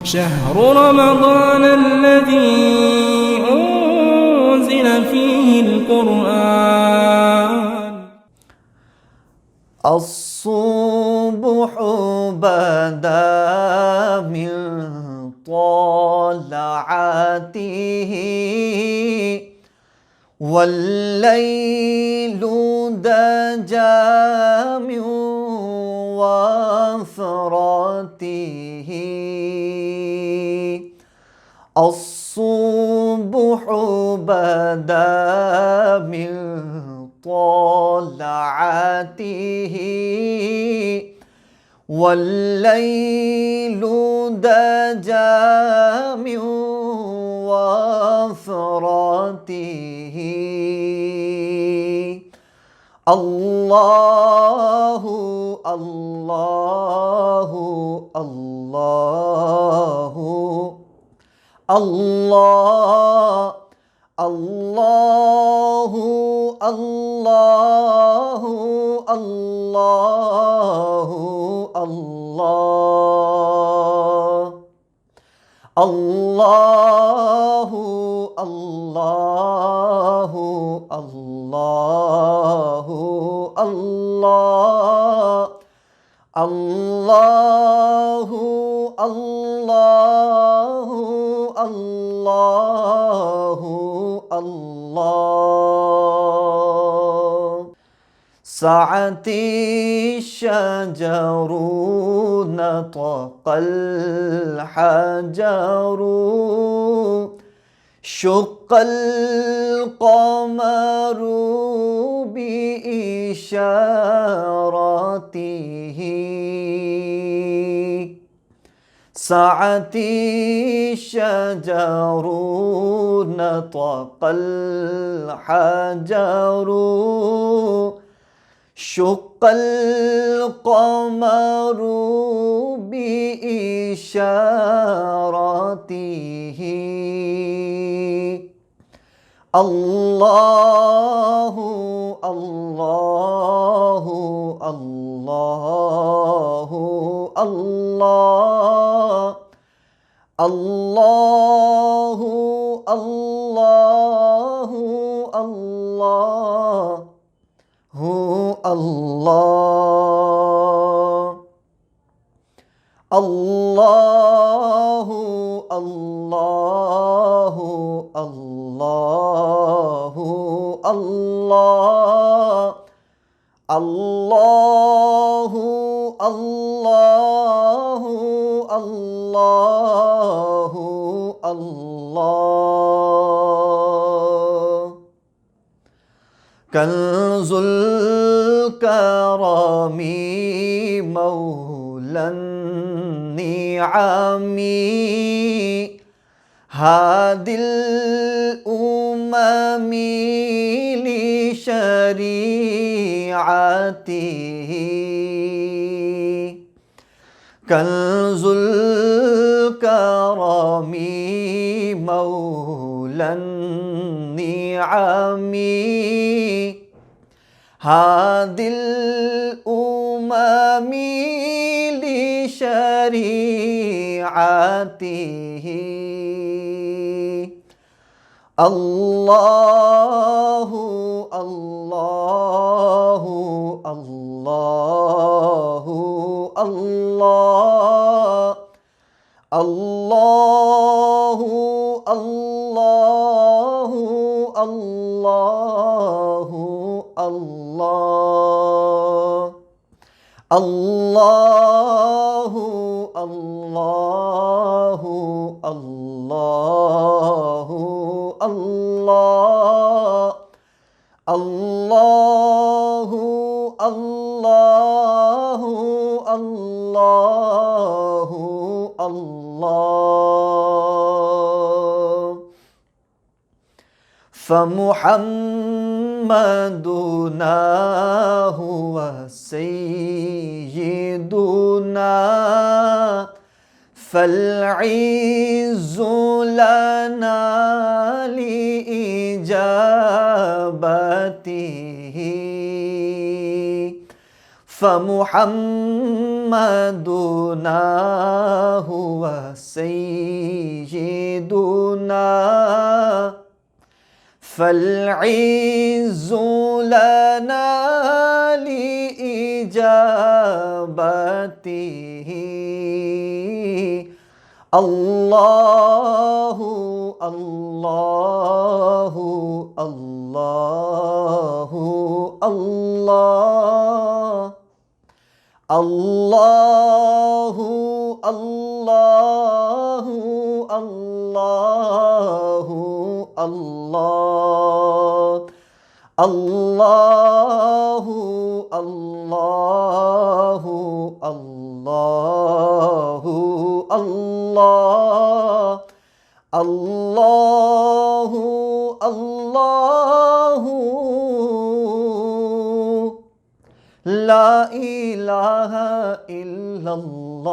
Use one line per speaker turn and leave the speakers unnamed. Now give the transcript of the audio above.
شهر رمضان الذي أنزل فيه القرآن.
الصبح بدا من طلعته والليل دجى من وفرته. الصبح بدا من طلعته والليل دجى من وفرته. الله الله الله الله الله الله الله الله الله الله الله الله الله الله الله الله. سعت الشجر نطق الحجر شق القمر بإشارته. سعت الشجر نطق الحجر شق القمر بإشارته. الله الله الله الله الله الله الله الله الله الله الله الله الله الله الله الله. كنز الكرم مولى النعم هادي الأمم لشريعته. كنز الكرم مولى النعم هادي الأمم لشريعته. الله الله الله الله الله الله الله الله الله الله الله الله الله الله الله الله. فمحمدنا هو سيدنا فالعز لنا لإجابته. فمحمد मुहम्मदुना हुवा सय्यिदुना फल-इज़्ज़ु लना लिइजाबतिही अल्लाहु अल्लाहु अल्लाहु अल्लाह अल्लाहु अल्लाहु अल्लाहु अल्लाह अल्लाहु अल्लाहु अल्लाहु अल्लाह अल्लाहु अल्लाहु ला इलाहा इल्लल्लाह।